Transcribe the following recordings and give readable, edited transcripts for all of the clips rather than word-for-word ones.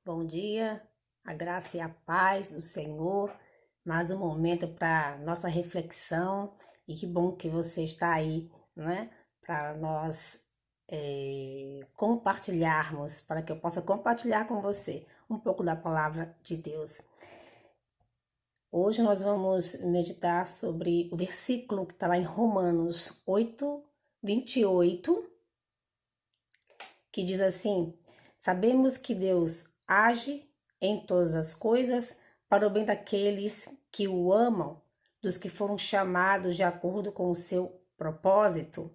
Bom dia, a graça e a paz do Senhor. Mais um momento para nossa reflexão e que bom que você está aí, né? Para nós compartilharmos, para que eu possa compartilhar com você um pouco da palavra de Deus. Hoje nós vamos meditar sobre o versículo que está lá em Romanos 8:28, que diz assim: Sabemos que Deus age em todas as coisas para o bem daqueles que o amam, dos que foram chamados de acordo com o seu propósito.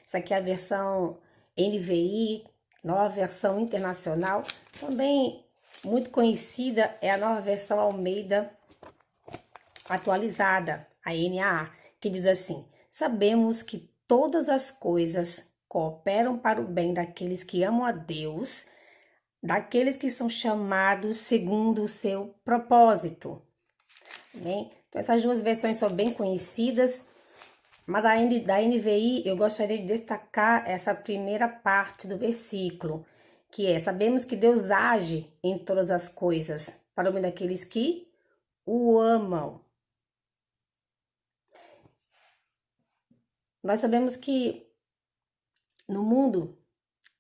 Essa aqui é a versão NVI, nova versão internacional. Também muito conhecida é a nova versão Almeida atualizada, a NAA, que diz assim: Sabemos que todas as coisas cooperam para o bem daqueles que amam a Deus, daqueles que são chamados segundo o seu propósito. Bem, então essas duas versões são bem conhecidas, mas da NVI eu gostaria de destacar essa primeira parte do versículo, que é: sabemos que Deus age em todas as coisas para o bem daqueles que o amam. Nós sabemos que no mundo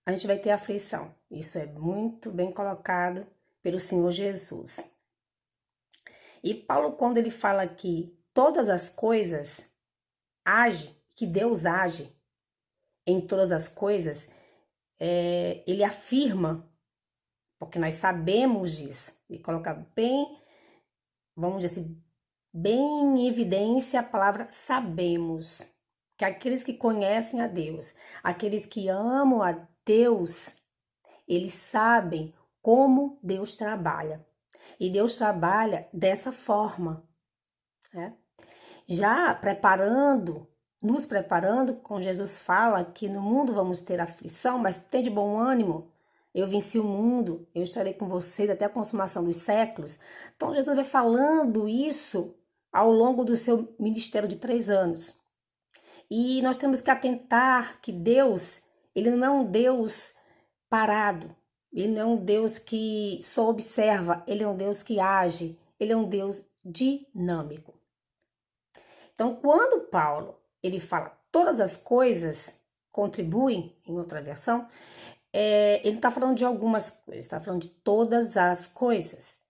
a gente vai ter aflição. Isso é muito bem colocado pelo Senhor Jesus. E Paulo, quando ele fala que todas as coisas age, que Deus age em todas as coisas, ele afirma, porque nós sabemos disso, e coloca bem, vamos dizer assim, bem em evidência a palavra sabemos. Que aqueles que conhecem a Deus, aqueles que amam a Deus, eles sabem como Deus trabalha. E Deus trabalha dessa forma, né? Já nos preparando, com Jesus fala que no mundo vamos ter aflição, mas tem de bom ânimo. Eu venci o mundo, eu estarei com vocês até a consumação dos séculos. Então Jesus vai falando isso ao longo do seu ministério de 3 anos. E nós temos que atentar que Deus, ele não é um Deus parado. Ele não é um Deus que só observa, ele é um Deus que age, ele é um Deus dinâmico. Então, quando Paulo ele fala todas as coisas contribuem, em outra versão, ele está falando de algumas coisas, está falando de todas as coisas.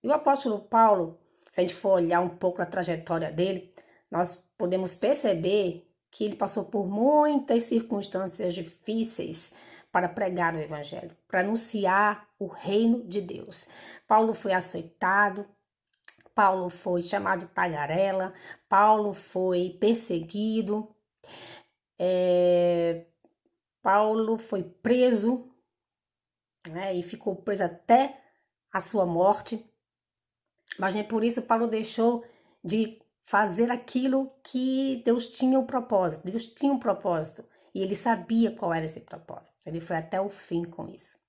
E o apóstolo Paulo, se a gente for olhar um pouco a trajetória dele, nós podemos perceber que ele passou por muitas circunstâncias difíceis para pregar o evangelho, para anunciar o reino de Deus. Paulo foi açoitado, Paulo foi chamado de tagarela, Paulo foi perseguido, Paulo foi preso, né, e ficou preso até a sua morte. Mas nem por isso Paulo deixou de fazer aquilo que Deus tinha o propósito. Deus tinha um propósito e ele sabia qual era esse propósito. Ele foi até o fim com isso.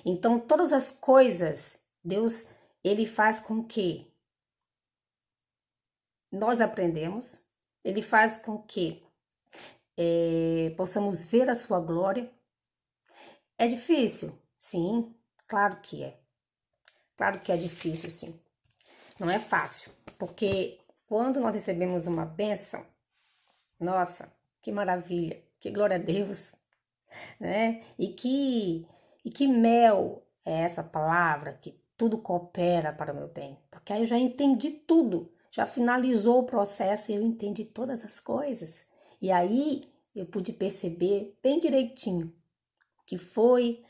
Então, todas as coisas, Deus, ele faz com que nós aprendemos, ele faz com que possamos ver a sua glória. É difícil? Sim, claro que é. Claro que é difícil, sim. Não é fácil, porque quando nós recebemos uma bênção, nossa, que maravilha, que glória a Deus, né? E que mel é essa palavra, que tudo coopera para o meu bem. Porque aí eu já entendi tudo, já finalizou o processo e eu entendi todas as coisas. E aí eu pude perceber bem direitinho o que foi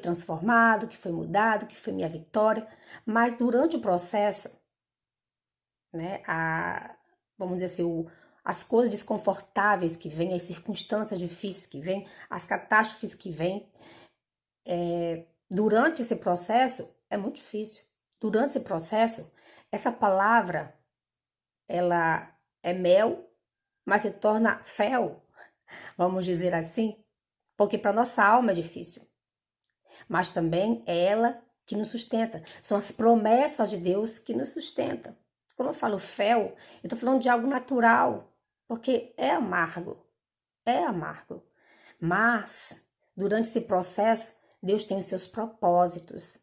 transformado, o que foi mudado, o que foi minha vitória. Mas durante o processo, né, vamos dizer assim, as coisas desconfortáveis que vêm, as circunstâncias difíceis que vêm, as catástrofes que vêm, durante esse processo é muito difícil. Durante esse processo, essa palavra, ela é mel, mas se torna fel, vamos dizer assim, porque para nossa alma é difícil. Mas também é ela que nos sustenta. São as promessas de Deus que nos sustentam. Quando eu falo fel, eu estou falando de algo natural, porque é amargo. É amargo. Mas, durante esse processo, Deus tem os seus propósitos.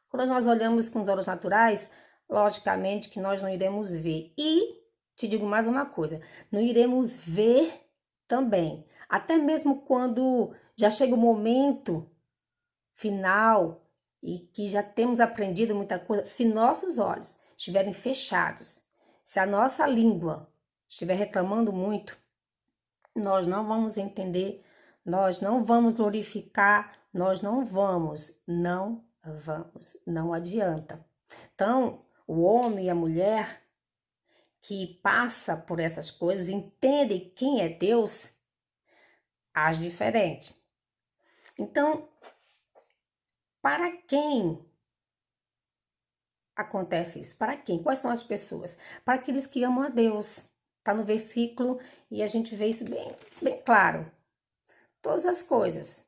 Quando nós olhamos com os olhos naturais, logicamente que nós não iremos ver. E te digo mais uma coisa, não iremos ver também. Até mesmo quando já chega o momento final e que já temos aprendido muita coisa, se nossos olhos estiverem fechados, se a nossa língua estiver reclamando muito, nós não vamos entender, nós não vamos glorificar, nós não vamos, não adianta. Então, o homem e a mulher que passa por essas coisas, entendem quem é Deus, age diferente. Então, para quem acontece isso? Para quem? Quais são as pessoas? Para aqueles que amam a Deus. Está no versículo e a gente vê isso bem claro. Todas as coisas.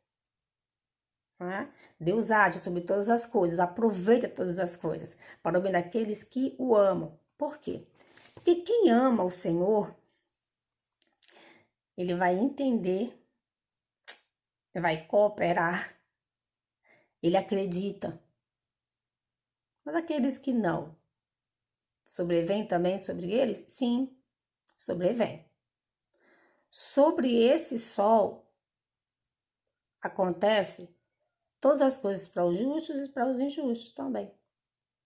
Né? Deus age sobre todas as coisas, aproveita todas as coisas para o bem daqueles que o amam. Por quê? Porque quem ama o Senhor, ele vai entender, vai cooperar, ele acredita. Mas aqueles que não, sobrevém também sobre eles? Sim, sobrevém. Sobre esse sol acontece todas as coisas para os justos e para os injustos também.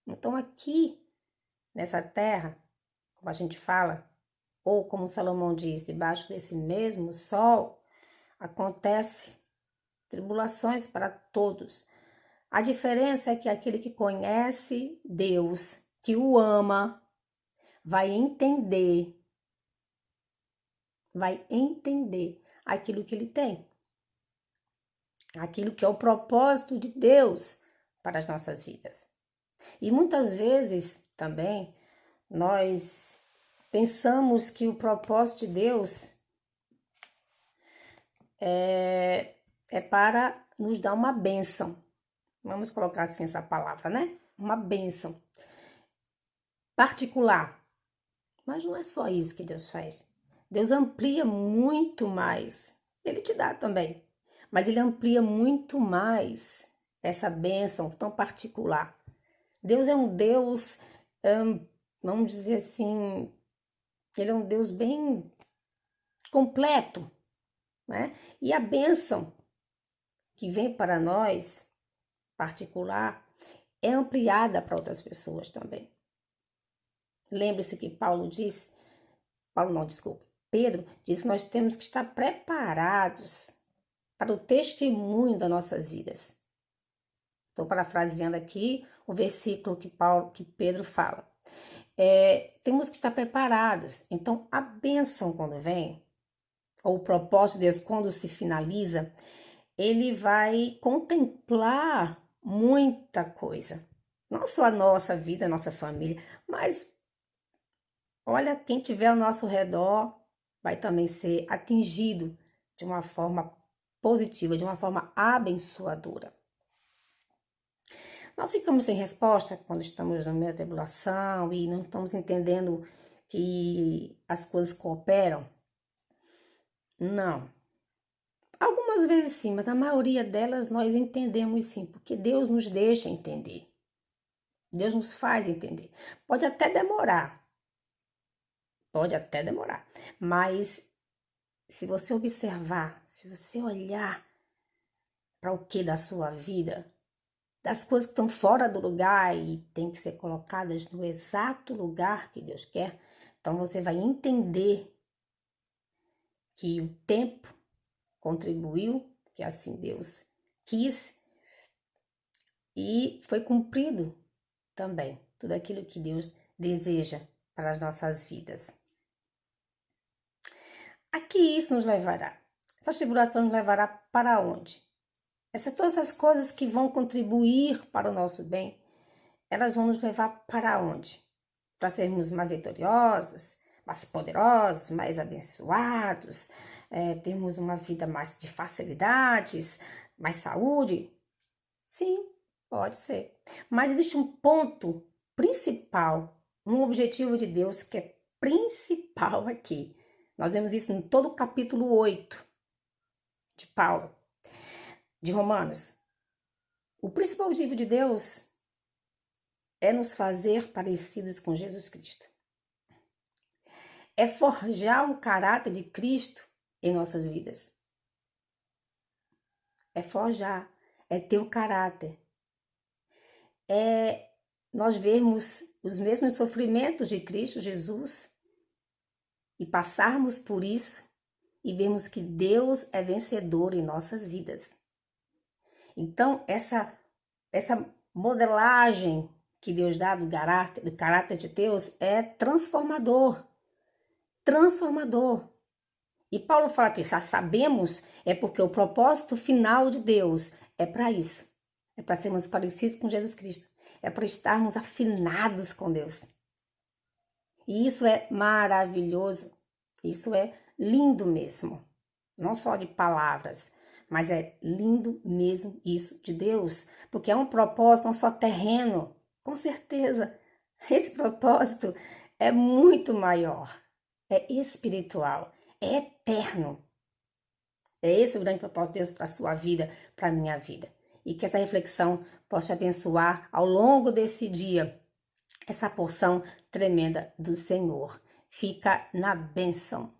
Então aqui, nessa terra, como a gente fala, ou como Salomão diz, debaixo desse mesmo sol, acontece tribulações para todos. A diferença é que aquele que conhece Deus, que o ama, vai entender aquilo que ele tem. Aquilo que é o propósito de Deus para as nossas vidas. E muitas vezes também nós pensamos que o propósito de Deus é para nos dar uma bênção. Vamos colocar assim essa palavra, né? Uma bênção particular. Mas não é só isso que Deus faz. Deus amplia muito mais. Ele te dá também. Mas ele amplia muito mais essa bênção tão particular. Deus é um Deus, vamos dizer assim, ele é um Deus bem completo, né? E a bênção que vem para nós, particular, é ampliada para outras pessoas também. Lembre-se que Pedro diz que nós temos que estar preparados para o testemunho das nossas vidas. Estou parafraseando aqui o versículo que Pedro fala. Temos que estar preparados. Então, a bênção quando vem, ou o propósito de Deus quando se finaliza, ele vai contemplar muita coisa. Não só a nossa vida, a nossa família, mas olha, quem tiver ao nosso redor vai também ser atingido de uma forma positiva, de uma forma abençoadora. Nós ficamos sem resposta quando estamos no meio da tribulação e não estamos entendendo que as coisas cooperam? Não. Algumas vezes sim, mas a maioria delas nós entendemos sim, porque Deus nos deixa entender. Deus nos faz entender. Pode até demorar, mas se você observar, se você olhar para o que da sua vida, das coisas que estão fora do lugar e tem que ser colocadas no exato lugar que Deus quer, então você vai entender que o tempo contribuiu, que assim Deus quis, e foi cumprido também tudo aquilo que Deus deseja para as nossas vidas. A que isso nos levará? Essas tribulações nos levará para onde? Todas essas coisas que vão contribuir para o nosso bem, elas vão nos levar para onde? Para sermos mais vitoriosos, mais poderosos, mais abençoados, termos uma vida mais de facilidades, mais saúde? Sim, pode ser. Mas existe um ponto principal, um objetivo de Deus que é principal aqui. Nós vemos isso em todo o capítulo 8 de Paulo, de Romanos. O principal objetivo de Deus é nos fazer parecidos com Jesus Cristo. É forjar o caráter de Cristo em nossas vidas. É forjar, é ter o caráter. É nós vermos os mesmos sofrimentos de Cristo Jesus e passarmos por isso e vermos que Deus é vencedor em nossas vidas. Então, essa modelagem que Deus dá do caráter de Deus é transformador. Transformador. E Paulo fala que sabemos é porque o propósito final de Deus é para isso. É para sermos parecidos com Jesus Cristo. É para estarmos afinados com Deus. E isso é maravilhoso. Isso é lindo mesmo. Não só de palavras, mas é lindo mesmo isso de Deus. Porque é um propósito não só terreno. Com certeza, esse propósito é muito maior. É espiritual. É eterno. É esse o grande propósito de Deus para a sua vida, para a minha vida. E que essa reflexão possa abençoar ao longo desse dia essa porção tremenda do Senhor. Fica na bênção.